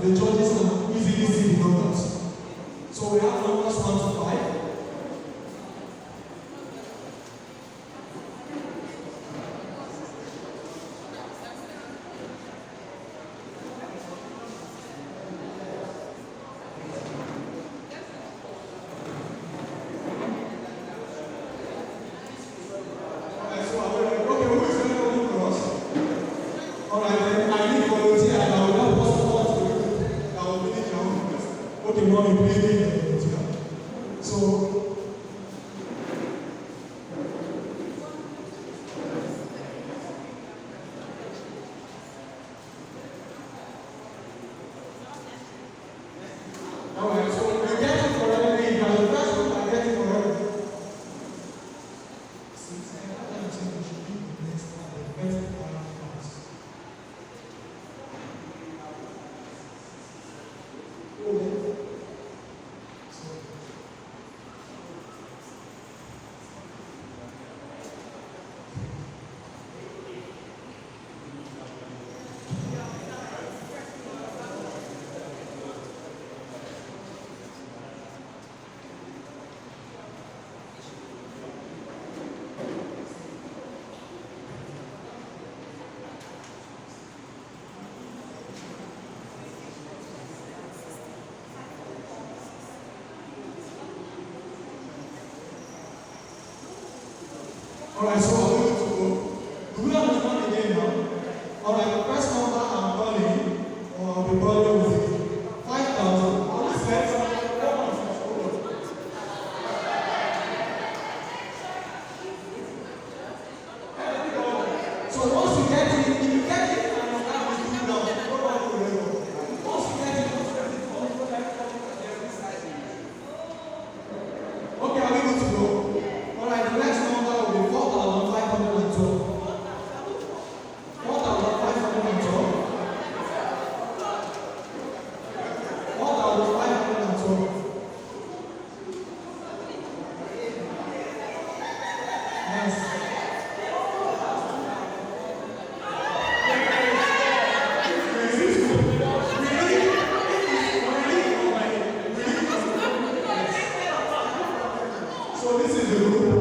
the judges can easily see the numbers. So we have numbers 1 to 5. Alright, so I'm going to go. Do we understand again now? Alright, the first number I'm calling, or I'll be calling with 5,000. What is that? So once you get it, if you get it, and you have to do now, go back to the level. Once you get it, okay, are we good to go? Alright, the next number will be 4,512. 4,512. 4,512. Yes. So this is the rule.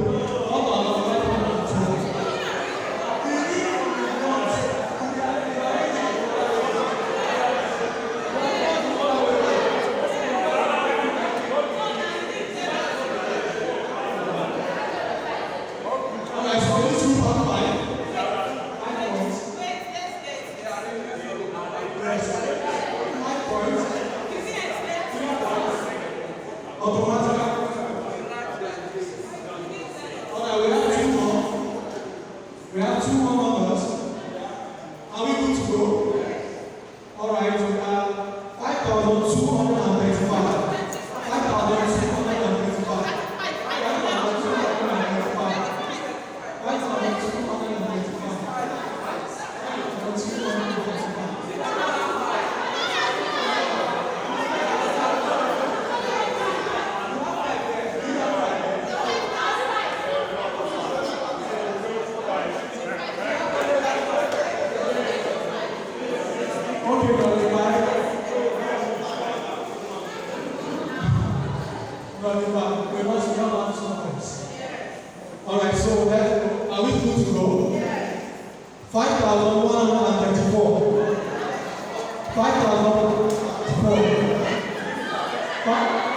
We have two more numbers. Are we good to go? Alright, we have 5,235. 5,235. 5,235. 5,235.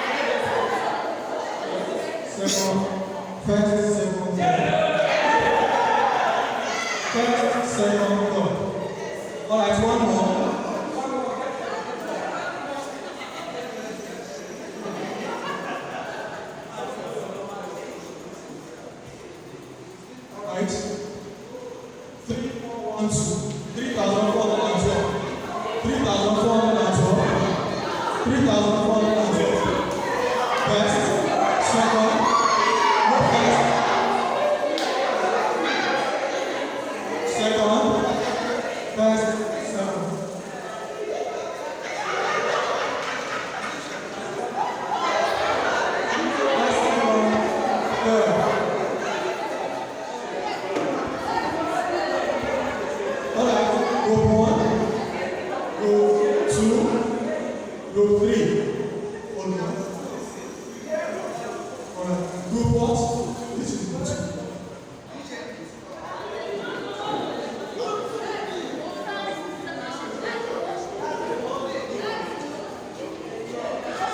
what? This is good.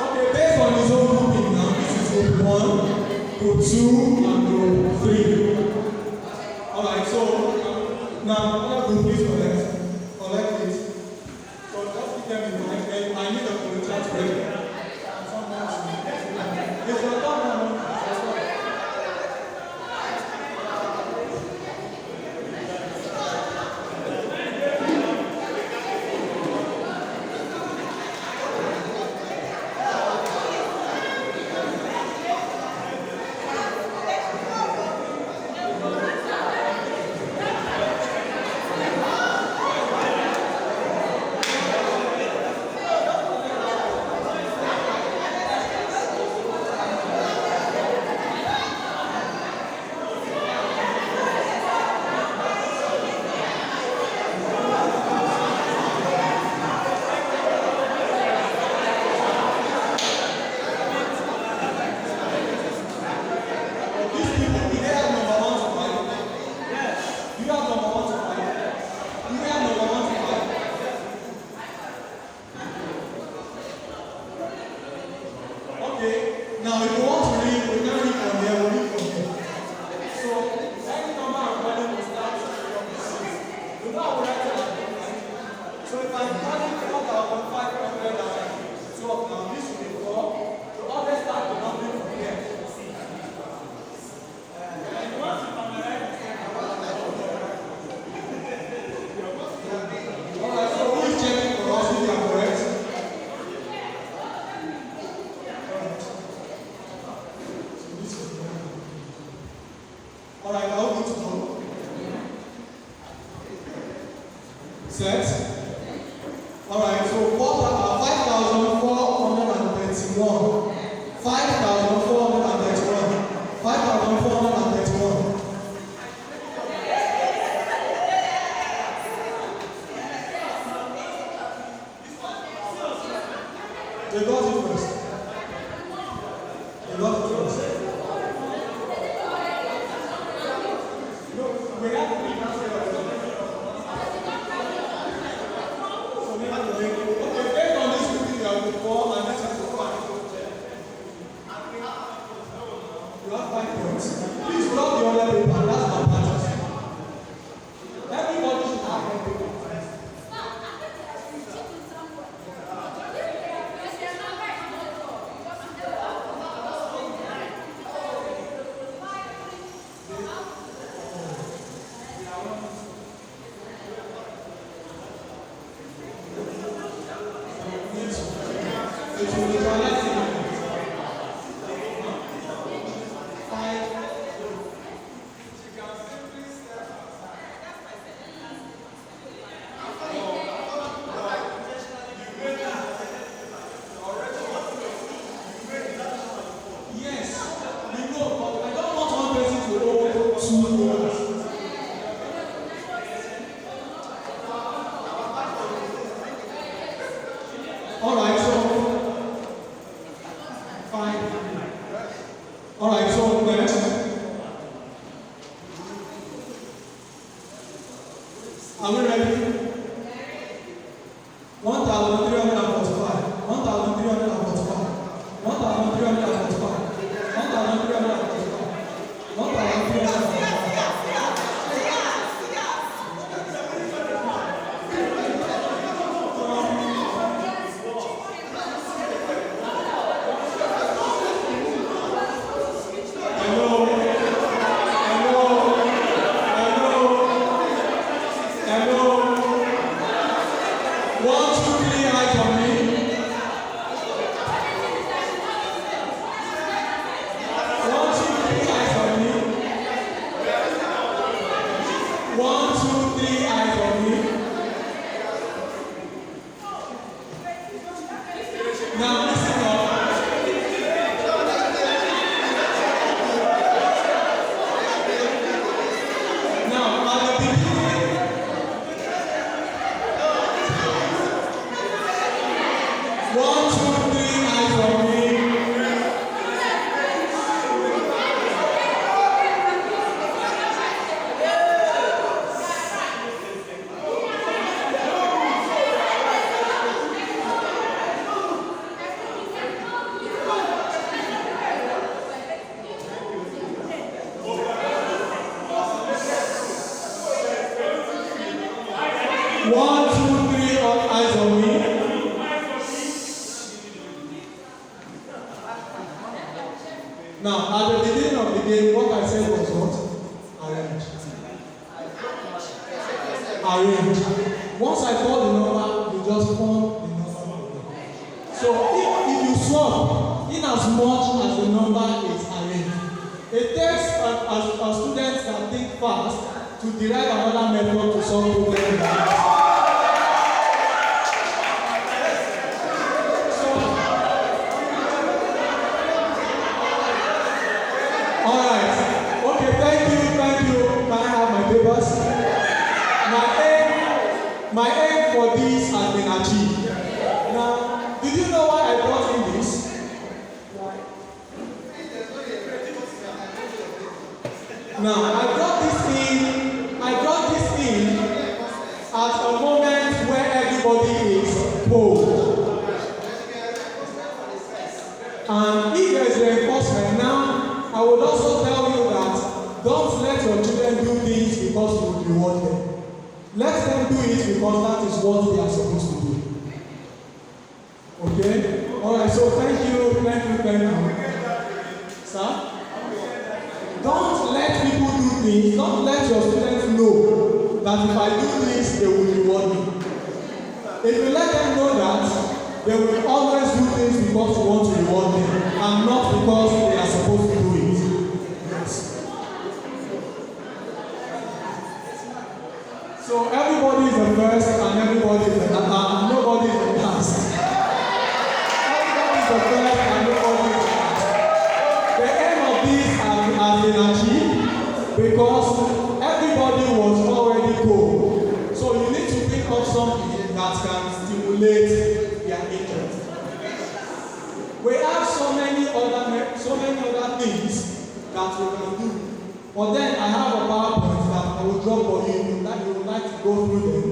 Okay, based on his own grouping now, this is group 1, group 2, and group 3. Alright, so now all group please collect it. So just keep them in mind. Then I need a volunteer to ready. It's your turn now. Now, if you want to read, we can read from here, we'll read from here. So, any number I'm calling will start from the 6. You know how we write it like this? So, if I'm calling 4,512 now, this will be 4. You always start the number from here. And once you come right, alright, so who is checking for us if you are correct? Alright, now good to go. Set. Alright, so 5,431. 5,431. 5,431. They got it first. They got it first. We have to be so we have to make it. Okay, based on this meeting, you have 4 and this is 5. You have 5 points. Please drop the other paper. That's my practice. Everybody should have 1 paper. Alright, so fine. Alright, so next. Are we ready? 1,345. 1,345. 1,345. 1,345. 1,345. Hello. 1, 2, 3, all eyes on me. Now, at the beginning of the game, what I said was what? Arrange. Arrange. Once I call the number, you just form the number. So if you swap, in as much as the number is arranged, it takes a student that think fast to derive another method to solve problems. Alright. Okay, thank you. Can I have my papers? My aim for this has been achieved. Now, did you know why I brought in this? Now, I brought this in at a moment where everybody is bold. And if there is reinforcement now, I would also tell you that don't let your children do things because you will reward them. Let them do it because that is what they are supposed to do. Okay? Alright, so thank you. Sir? Don't let people do things. Don't let your students know that if I do this, they will reward me. If you let them know that, they will always do things because you want to reward them and not because they are supposed to do it. Yes. So everybody is the first and everybody is the last, and nobody is the last. Everybody is the first and nobody is the last. The aim of this has been achieved because everybody was already cool. So you need to pick up something that can stimulate their interest. We have so many other things that we can do. But then I have a PowerPoint that I will drop for you that you would like to go through them.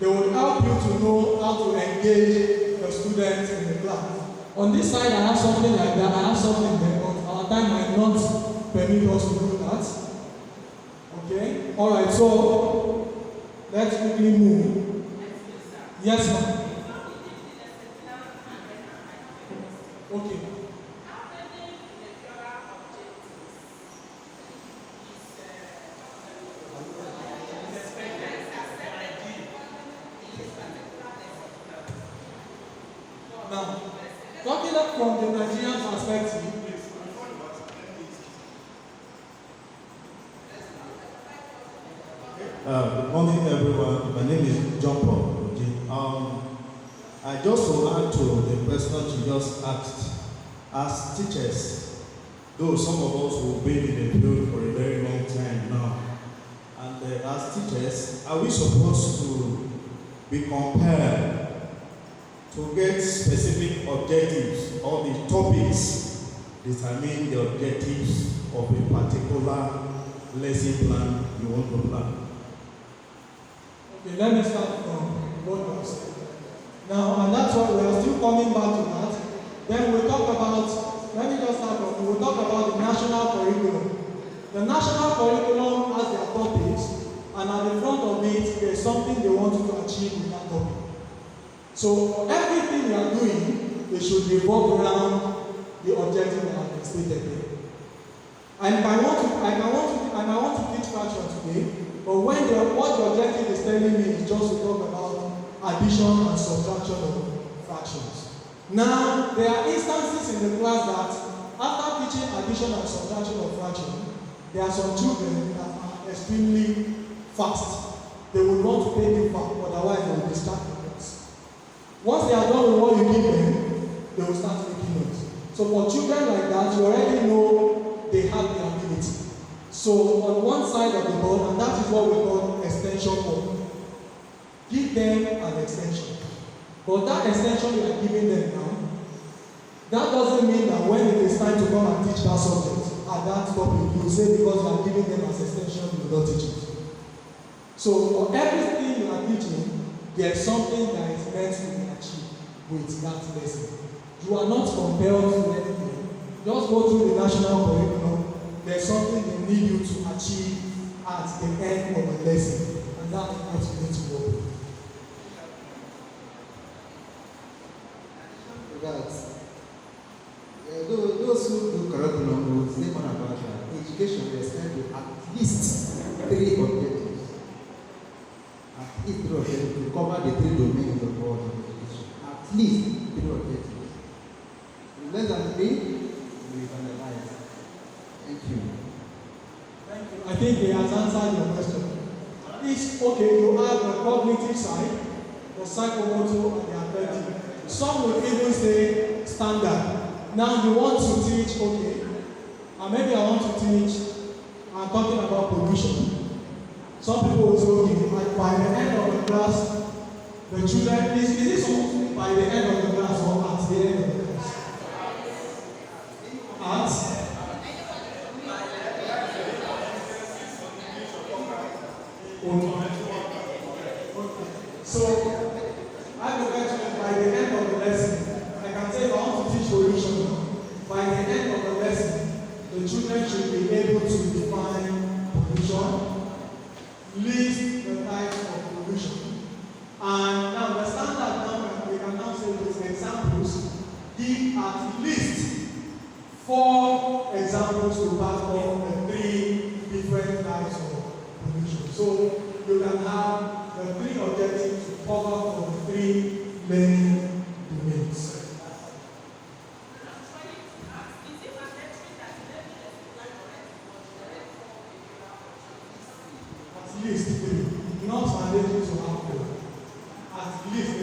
They will help you to know how to engage your students in the class. On this side, I have something like that. I have something there, but our time might not permit us to do that. Okay? Alright, so let's quickly move. Yes, ma'am. Okay. Now, talking up from the Nigerian perspective, good morning, everyone. My name is John Paul. I just want to add to the question you just asked. As teachers, though some of us will be in the field for a very long time now, and as teachers, are we supposed to be compelled to get specific objectives or the topics determine the objectives of a particular lesson plan you want to plan? Okay, let me start from what you said. Now, and that's why we are still coming back to that. Then we'll talk about, let me just start from, we'll talk about the national curriculum. The national curriculum has their topics, and at the front of it, there's something they want you to achieve with that topic. So, for everything you are doing, it should revolve around the objective that has been stated there. And I want to teach fraction today, but what the objective is telling me is just to talk about addition and subtraction of fractions. Now, there are instances in the class that after teaching addition and subtraction of fraction, there are some children that are extremely fast. They will not take you far, otherwise they will distract the class. Once they are done with what you give them, they will start making noise. So for children like that, you already know they have the ability. So on one side of the board, and that is what we call extension board. Give them an extension. But that extension you are giving them now, that doesn't mean that when it is time to come and teach that subject at that topic, you say because you are giving them as extension, you will not teach it. So for everything you are teaching, there is something that is meant to be achieved with that lesson. You are not compelled to anything. Just go through the national curriculum. There is something they need you to achieve at the end of the lesson, and that is what you need to work with. least 3 objectives. At least 3 objectives to cover the 3 domains of all of education. At least 3 objectives. Less than 3, we can advise. Thank you. Thank you. I think he has answered your question. It's okay, you have the cognitive side, the psychomotor, and the affective. Some will even say standard. Now you want to teach, okay, and maybe I want to teach, I'm talking about pollution. Some people will say, okay, by the end of the class, the children, is it supposed to be by the end of the class or at the end of the class? At? So, I will get to by the end of the lesson. I can say if I want to teach pollution, by the end of the lesson, the children should be able to define pollution, list the types of pollution. And now the standard number, we can now say with examples, give at least 4 examples to perform the 3 different types of pollution. So you can have the 3 objectives to cover for the 3 learning domains. At least 3. Not mandatory to have 4. At least.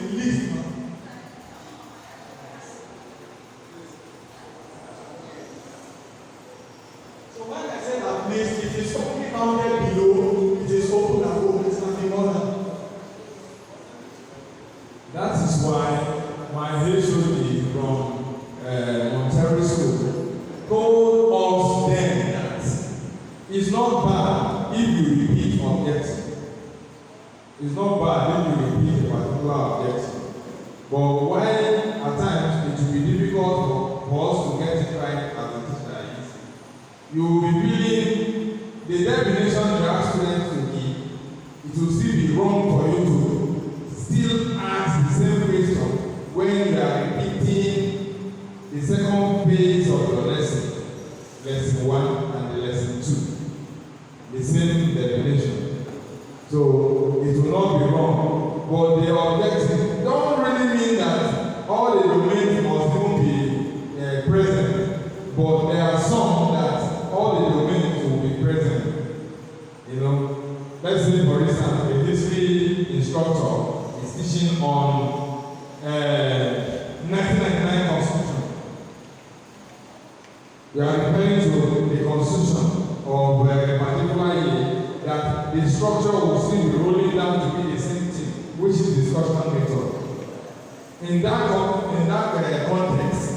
So when I say at least, it is only counted below, it is open and open, it's nothing more than. That is why my HOD from Montessori School told us then that it's not bad if you repeat objectives. It's not bad if you repeat a particular objective. But when at times it will be difficult for us to get it right as a teacher is, you will be feeling the definition you ask students to give, it will still be wrong for you to still ask the same question when you are repeating the second phase of your lesson, lesson 1 and the lesson 2. The same definition. So it will not be wrong. But the objective don't really mean that all the domains must even be present. But there are some that all the domains will be present. You know, let's say for instance, a history instructor is teaching on 1999 Constitution. We are referring to the Constitution of a particular year, that the structure will still be rolling down to be the same thing, which is discussion method. In that context,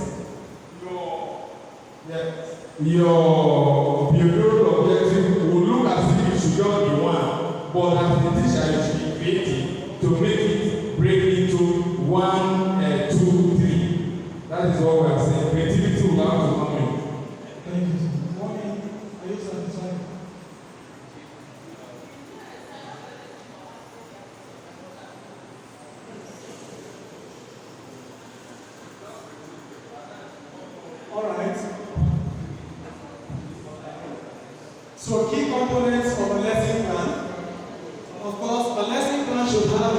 your behavioral objective will look as if it should just be one, but as the teacher you should be creative to make it break into 1, 2, 3. That is what we are saying. Creativity will have to come in. Thank you. Morning. Are you satisfied? All right. So key components of a lesson plan. Of course, a lesson plan should have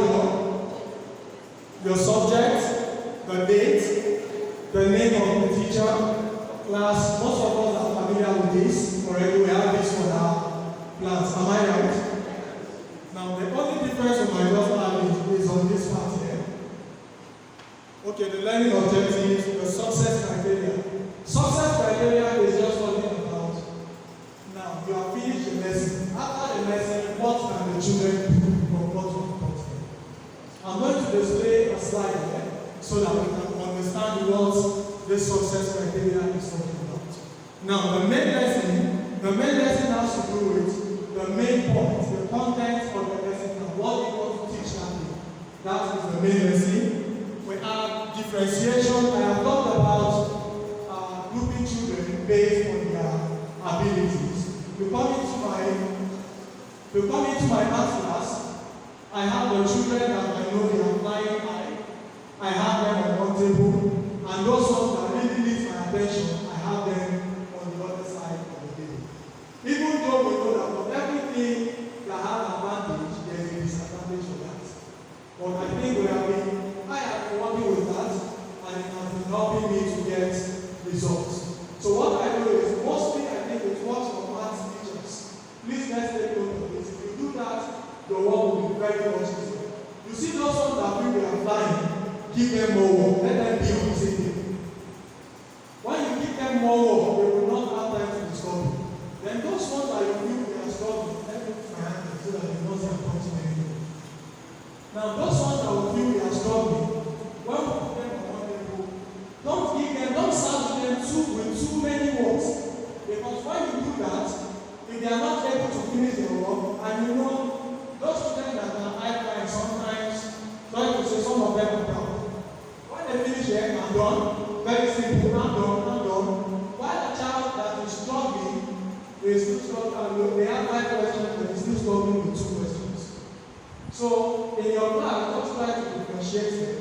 your subject, the date, the name of the teacher, class. Most of us are familiar with this already. We have this on our plans. Am I right? Now, the only difference we might just have is on this part here. Okay, the learning objectives, the success criteria. Success criteria is just talking about, now you have finished the lesson. After the lesson, what can the children do from what to content? I'm going to display a slide here so that we can understand what this success criteria is talking about. Now, the main lesson has to do with the main point, the content of the lesson, and what we want to teach that day. That is the main lesson. We have differentiation. I have talked about grouping children based on their abilities. You come into my math class, I have the children that I know they are flying high. I have them on one table, and those ones that really need my attention, I have them on the other side of the table. Even though we know that for them very much easier. You see those ones that feel they are flying, give them more work, let them be on the same thing. When you give them more work, they will not have time to discover you. Then those ones that you feel they are struggling, let them find them so that they don't say something anymore. Now those ones that will feel they are struggling, when we put them on one level, don't serve them with too many works. Because when you do that, if they are not able to finish their work, and you know, those students that are high flying sometimes, try to say some of them are proud. When they finish their I'm done, very simple, I'm done. While a child that is struggling, they still struggling, they have 5 questions, but they still struggling with 2 questions. So, in your class, don't try to differentiate them.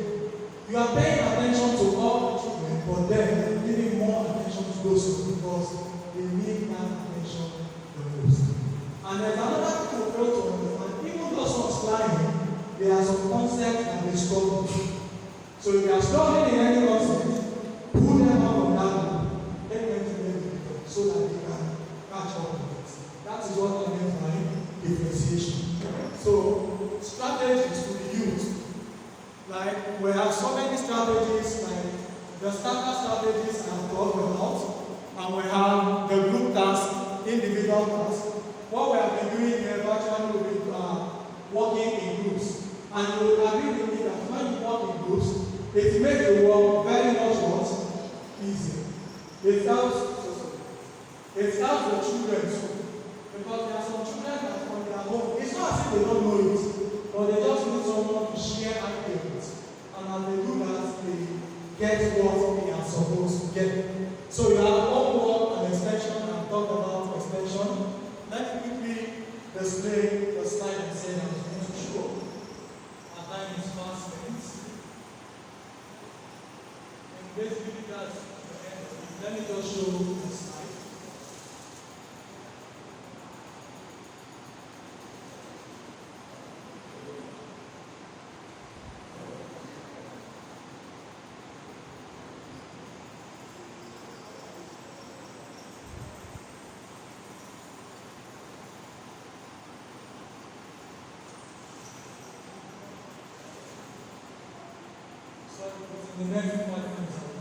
You are paying attention to all the children, but then giving more attention to those because they need that attention the most. And there's another thing to fail to understand. Even those ones flying, there are some concepts that they struggle with. So if they are struggling in any concept, pull them out of that group, let them to them so that they can catch up with it. That is what I meant by differentiation. So strategies to be used. Like we have so many strategies, like the starter strategies I have talked about, and we have the group task, individual task. What we have been doing here virtually will be working in groups. And you will agree with me that when you work in groups, it makes the work very much what? Easier. It helps the children too. Because there are some children that on their home, it's not as if they don't know it, but they just need someone to share ideas. And as they do that, they get what they are supposed to get. So you have homework and extension, and talk about extension. Let's quickly display the slide and say that I'm going to show. Our time is fast spent. And basically that's the end of it. Let me just show the slide. The next 5 minutes are coming.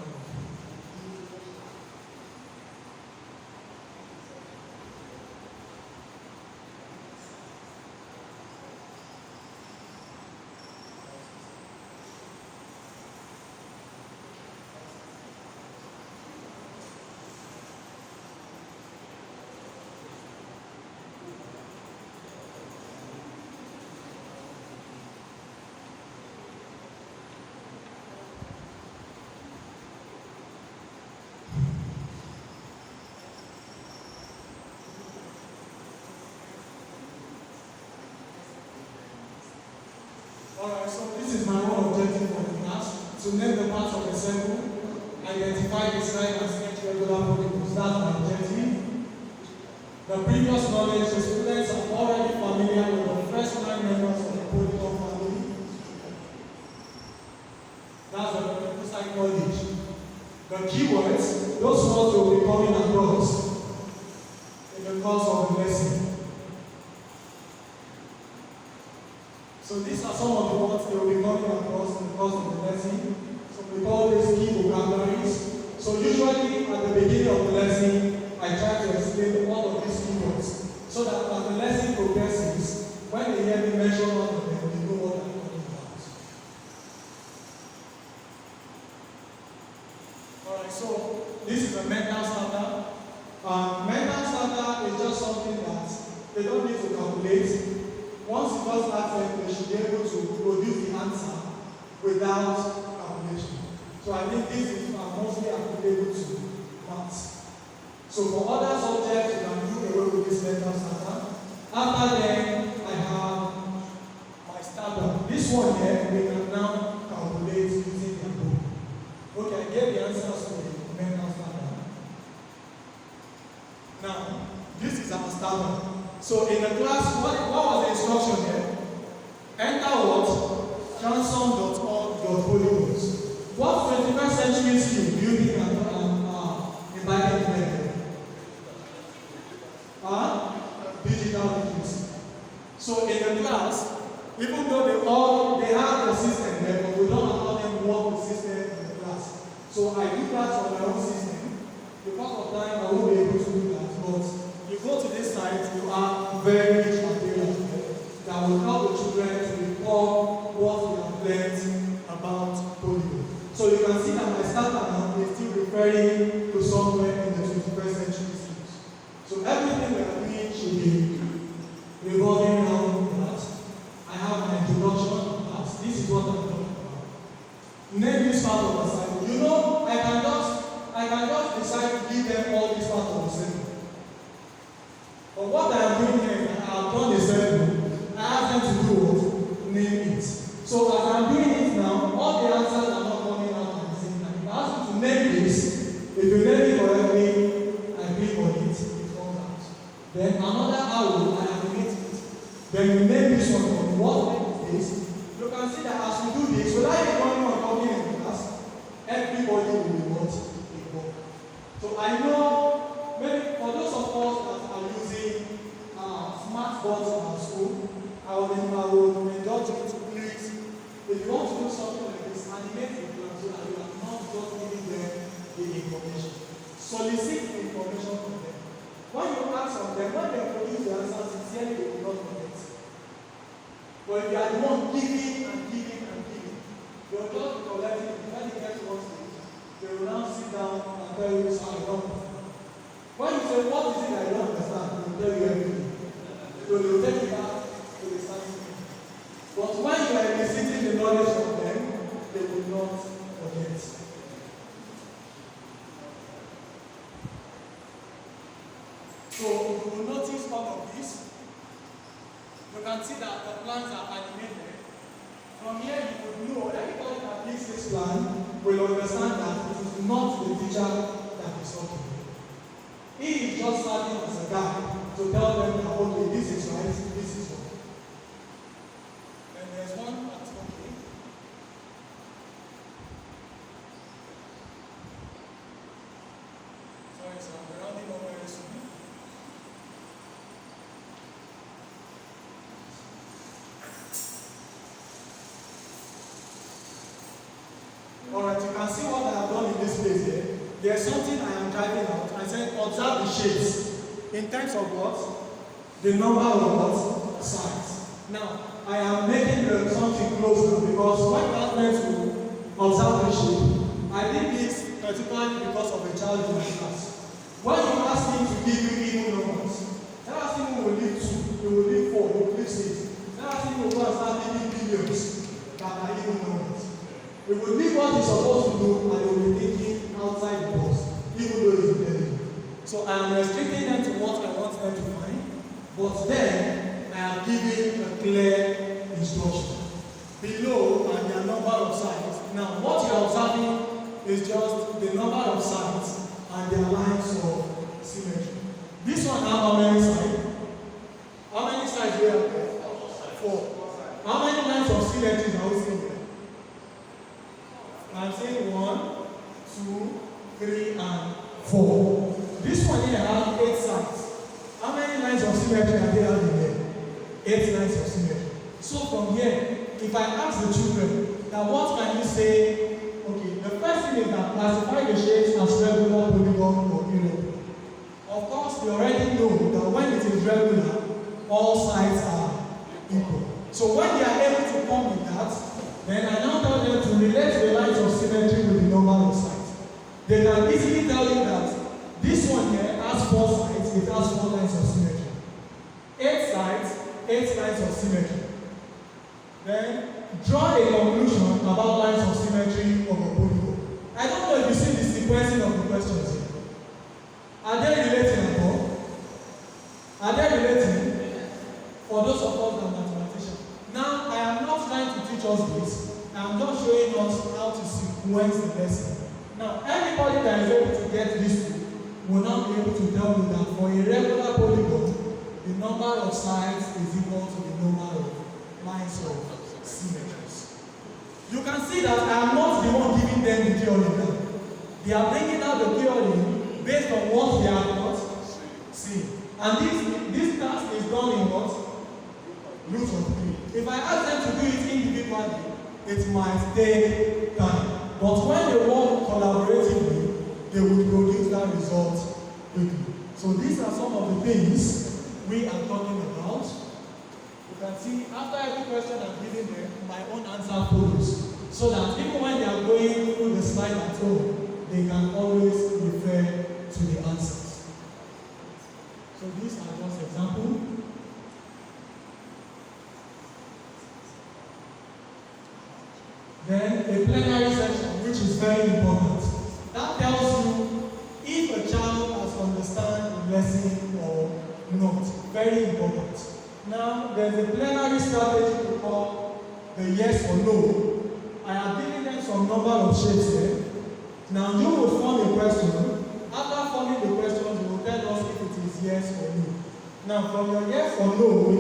Alright, so this is my own objective for the class, to name the parts of the circle, identify the slide and sketch regular polygons. That's my objective. The previous knowledge, the students are already familiar with the first 9 members of the polygon family. That's the technical psychology. The keywords, those words will be coming across in the course of the lesson. So these are some of the words they will be coming across in the course of the lesson. So we call these key vocabularies. So usually at the beginning of the lesson, I try to explain all of these keywords so that as the lesson progresses, when they hear me mention one of them, they know what I'm talking about. Alright, so this is a mental starter. Mental starter is just something that they don't need to calculate. Once you just ask them, they should be able to produce the answer without calculation. So I think this is mostly applicable to maths. So for other subjects, you can do away with this mental starter. After then, I have my starter. This one here, we can now calculate using the book. Okay, I gave the answers to the mental starter. Now, this is our starter. So in the class, what was the instruction here? Enter what? Transform.org.polygons. What 21st century skill do you think invited them? Digital literacy. So in the class, Even though they have the system there, but we don't allow them to work with system in the class. So I do that on my own system. Because of time, I won't be able to do that. But you go to this site, you have very rich materials there that will help the children to recall what we have learned about polio. So you can see that my starter now is still referring to somewhere in the 21st century schools. So everything we are doing should be revolving around that. I have my introduction class. This is what I'm talking about. Name this part of the cycle. You know, I can just decide to give them all this part of the cycle. But what I am doing here is that I have done the cycle. I ask them to do what? Name it. So as I'm doing it now, all the answers are not coming out at the same time. I ask you to name this. If you name it correctly, I click on it, it comes out. Then another arrow, I animate it. Then you name this one from what name is this. You can see that as we do this, without even going on talking in class, everybody will be what? Involved. So I know, maybe for those of us that are using smart boards in our school, I would indulge you to please, if you want to do something like this, animate the class so that you are not just giving them the information. Solicit the information from them. When you ask of them, when they produce the answers, sincerely they will not forget. But if you are the one giving and giving and giving, they will just be collecting it. When they get to one stage, they will now sit down and tell you this how you don't understand. When you say, what is it that you don't understand, they will tell you everything. So they will take you back to the starting point. But when you are eliciting the knowledge from them, they will not forget. So you will notice all of this. You can see that the plans are animated. From here you would know, everybody that reads this plan will understand that it is not the teacher that is talking. He is just serving as a guide to tell them that, okay, this is right, this is wrong. And there's one that's okay. Sorry, sir, we're rounding over very soon. Alright, you can see what I have done in this place here. There's something I am driving out. I said, observe the shapes. In terms of what? The number of what? Sides. Now, I am making something closer because when I went to observe the shape, I did this particularly because of a child in my class. When you ask him to give you even numbers, that ask him will leave 2, he will leave 4, he will leave 6. That ask him will go and start giving billions that are even numbers. He will leave what he's supposed to do and he will be thinking outside the box, even though he's intelligent. So I am restricting them to what I want them to find, but then I am giving a clear instruction. Below are their number of sides. Now what you are observing is just the number of sides and their lines of symmetry. This one has how many sides? How many sides do we have there? 4. How many lines of symmetry are we seeing there? I'm saying 1, 2, 3, and 4. This one here has 8 sides. How many lines of symmetry are there having there? 8 lines of symmetry. So from here, if I ask the children, now what can you say? Okay, the first thing is that classify the shapes as regular, polygon, or irregular. Of course, we already know that when it is regular, all sides are equal. So when they are able to come with that, then I now tell them to relate the lines of symmetry with the number of sides. They can easily tell you that this one here has 4 sides, it has 4 lines of symmetry. 8 sides, 8 lines of symmetry. Then draw a conclusion about lines of symmetry of a polygon. I don't know if you see the sequencing of the questions here. Are they relating at all? Are they relating? For those of us that are mathematicians. Now, I am not trying to teach us this. I am just showing us how to sequence the lesson. Now, anybody that is able to get this will not be able to tell you that for a regular polygon, the number of sides is equal to the number of lines of symmetries. You can see that I am not the one giving them the theory now. They are bringing out the theory based on what they have not seen. And this task is done in what? Root of 3. If I ask them to do it individually, it might take time. But when they work collaboratively, they will produce that result quickly. So these are some of the things we are talking about. You can see after every question I'm giving them, my own answer follows. So that even when they are going through the slide at home, they can always refer to the answers. So these are just examples. Then a plenary session, which is very important. That tells you if a child has understood the lesson or not. Very important. Now, there's a plenary strategy to call the yes or no. I have given them some number of shapes here. Now, you will form a question. After forming the question, you will tell us if it is yes or no. Now, from your yes or no,